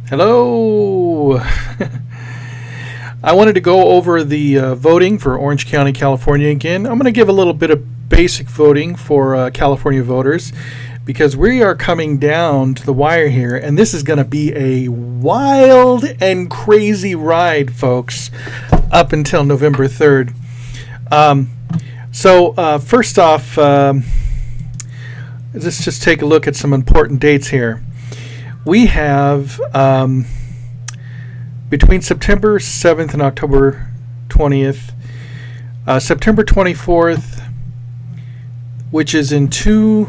Hello. I wanted to go over the voting for Orange County, California again. I'm going to give a little bit of basic voting for California voters because we are coming down to the wire here, and this is going to be a wild and crazy ride, folks, up until November 3rd. First off, let's just take a look at some important dates here. We have between September 7th and October 20th, September 24th, which is in 2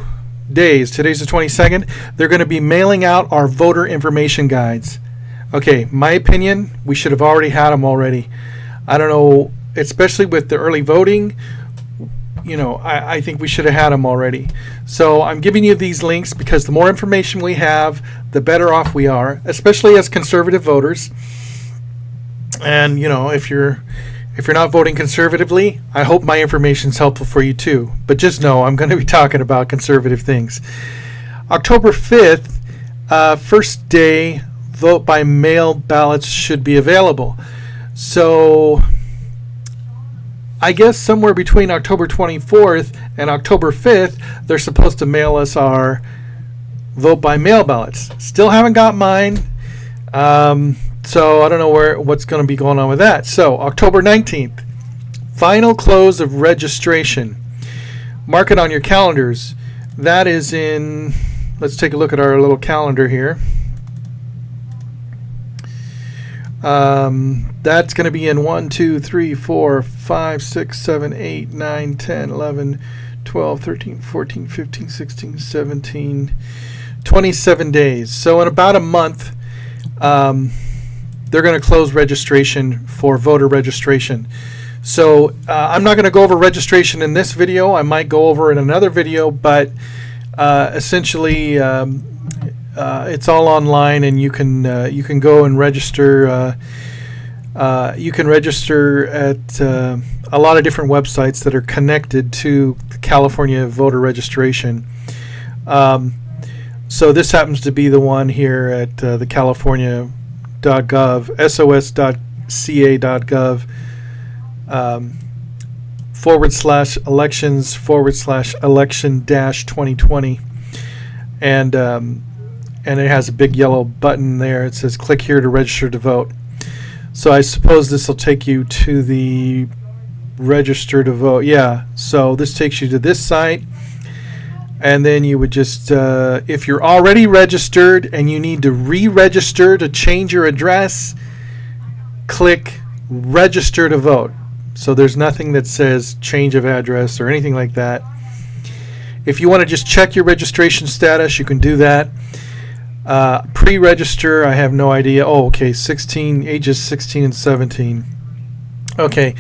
days. Today's the 22nd. They're going to be mailing out our voter information guides. Okay, my opinion, we should have already had them already. I don't know, especially with the early voting. I think we should have had them already. So I'm giving you these links because the more information we have, the better off we are, especially as conservative voters. And if you're not voting conservatively, I hope my information is helpful for you too. But just know I'm going to be talking about conservative things. October 5th, first day, vote by mail ballots should be available. So I guess somewhere between October 24th and October 5th, they're supposed to mail us our vote by mail ballots. Still haven't got mine. So I don't know what's going to be going on with that. So October 19th, final close of registration. Mark it on your calendars. That is in, let's take a look at our little calendar here. That's going to be in 1, 2, 3, 4, 5, 6, 7, 8, 9, 10, 11, 12, 13, 14, 15, 16, 17, 27 days. So in about a month, they're going to close registration for voter registration. So I'm not going to go over registration in this video. I might go over in another video, but essentially it's all online, and you can go and register. You can register at a lot of different websites that are connected to California voter registration. So this happens to be the one here at the California.gov, sos.ca.gov /elections/election-2020, and it has a big yellow button there. It says click here to register to vote. So I suppose this will take you to the register to vote. Yeah, so this takes you to this site, and then you would just, if you're already registered and you need to re-register to change your address, click register to vote. So there's nothing that says change of address or anything like that. If you want to just check your registration status, you can do that. Pre-register, I have no idea. Oh, okay, ages 16 and 17. Okay,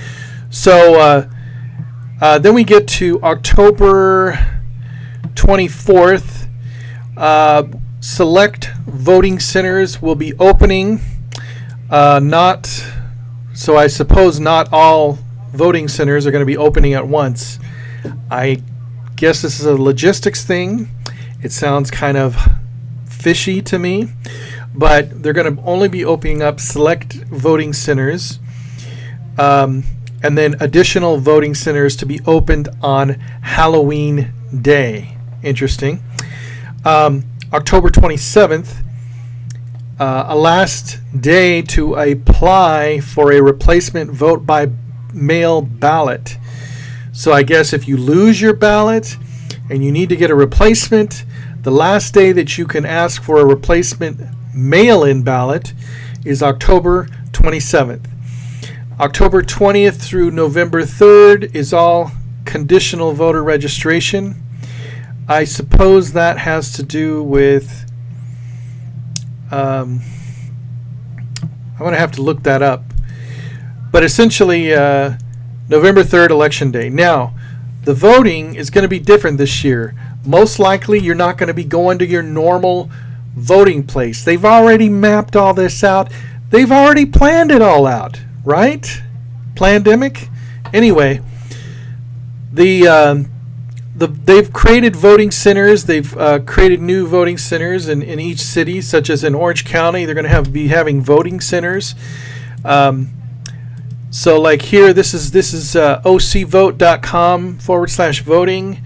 so then we get to October 24th. Select voting centers will be opening. So I suppose not all voting centers are going to be opening at once. I guess this is a logistics thing. It sounds kind of fishy to me, but they're going to only be opening up select voting centers, and then additional voting centers to be opened on Halloween Day. Interesting. October 27th, a last day to apply for a replacement vote by mail ballot. So I guess if you lose your ballot and you need to get a replacement, the last day that you can ask for a replacement mail-in ballot is October 27th. October 20th through November 3rd is all conditional voter registration. I suppose that has to do with, I'm going to have to look that up. But essentially, November 3rd, Election Day. Now, the voting is going to be different this year. Most likely, you're not going to be going to your normal voting place. They've already mapped all this out. They've already planned it all out, right? Plandemic? Anyway, the they've created voting centers. They've created new voting centers in each city, such as in Orange County. They're going to be having voting centers. So like here, this is ocvote.com/voting,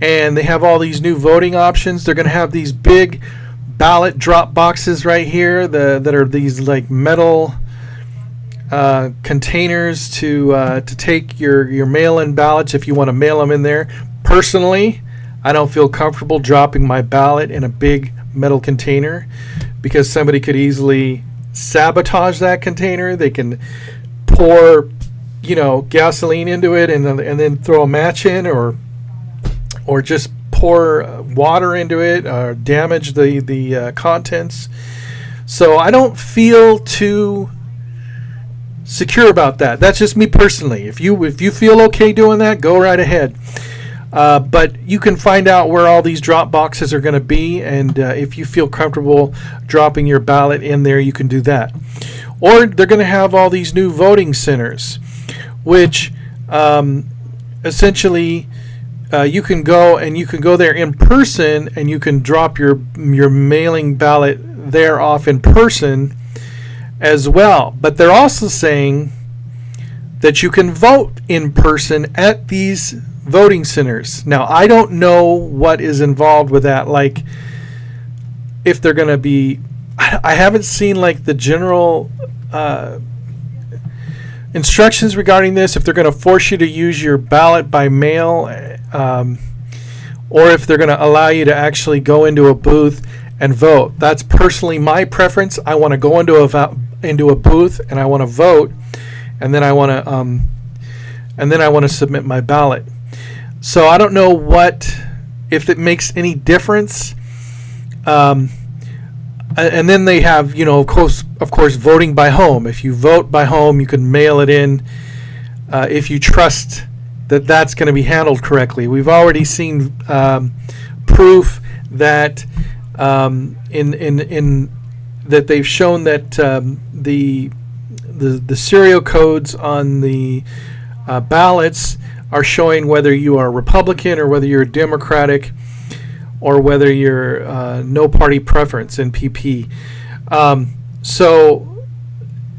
and they have all these new voting options. They're going to have these big ballot drop boxes right here that are these like metal containers to take your mail-in ballots if you want to mail them in there. Personally, I don't feel comfortable dropping my ballot in a big metal container because somebody could easily sabotage that container. They can pour, gasoline into it and then throw a match in, or just pour water into it, or damage the contents. So I don't feel too secure about that. That's just me personally. If you feel okay doing that, go right ahead. But you can find out where all these drop boxes are going to be, and if you feel comfortable dropping your ballot in there, you can do that. Or they're going to have all these new voting centers, which essentially you can go there in person, and you can drop your mailing ballot there off in person as well. But they're also saying that you can vote in person at these voting centers. Now, I don't know what is involved with that. Like, if they're going to be, I haven't seen like the general instructions regarding this, if they're going to force you to use your ballot by mail, or if they're going to allow you to actually go into a booth and vote. That's personally my preference. I want to go into a booth and I want to vote, and then I want to submit my ballot. So I don't know if it makes any difference. And then they have, of course, voting by home. If you vote by home, you can mail it in if you trust that that's going to be handled correctly. We've already seen proof that that they've shown that the serial codes on the ballots are showing whether you are Republican or whether you're Democratic, or whether you're no party preference, NPP. So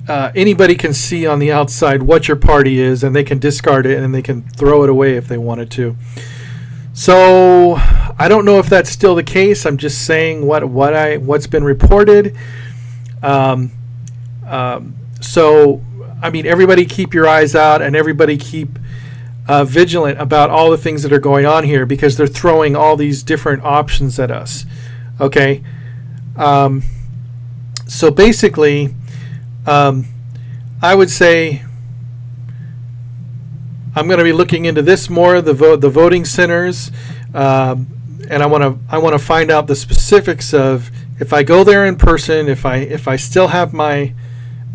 anybody can see on the outside what your party is, and they can discard it and they can throw it away if they wanted to. So I don't know if that's still the case. I'm just saying what's been reported. So I mean, everybody keep your eyes out, and everybody keep vigilant about all the things that are going on here, because they're throwing all these different options at us. Okay. So basically, I would say I'm going to be looking into this more, the voting centers, and I want to find out the specifics of, if I go there in person, if I still have my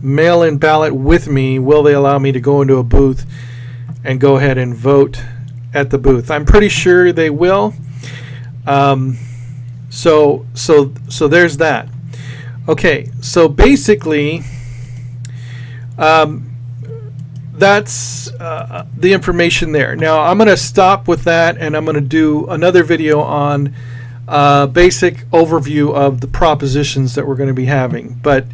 mail-in ballot with me, will they allow me to go into a booth and go ahead and vote at the booth? I'm pretty sure they will. So there's that. Okay, so basically, that's the information there. Now I'm going to stop with that, and I'm going to do another video on basic overview of the propositions that we're going to be having. But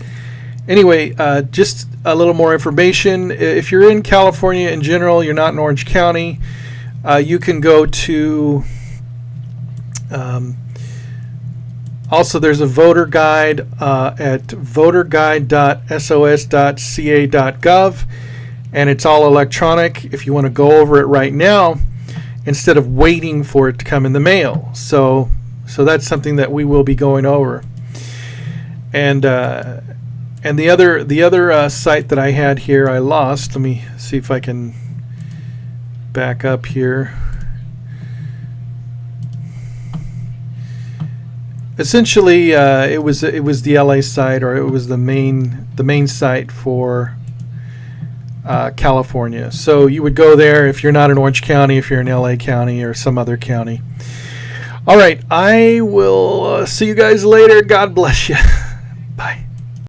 anyway, just a little more information. If you're in California in general, you're not in Orange County, you can go to, also there's a voter guide at voterguide.sos.ca.gov, and it's all electronic if you want to go over it right now instead of waiting for it to come in the mail. So that's something that we will be going over. And the other site that I had here, I lost. Let me see if I can back up here. Essentially, it was the LA site, or it was the main site for California. So you would go there if you're not in Orange County, if you're in LA County or some other county. All right, I will see you guys later. God bless you.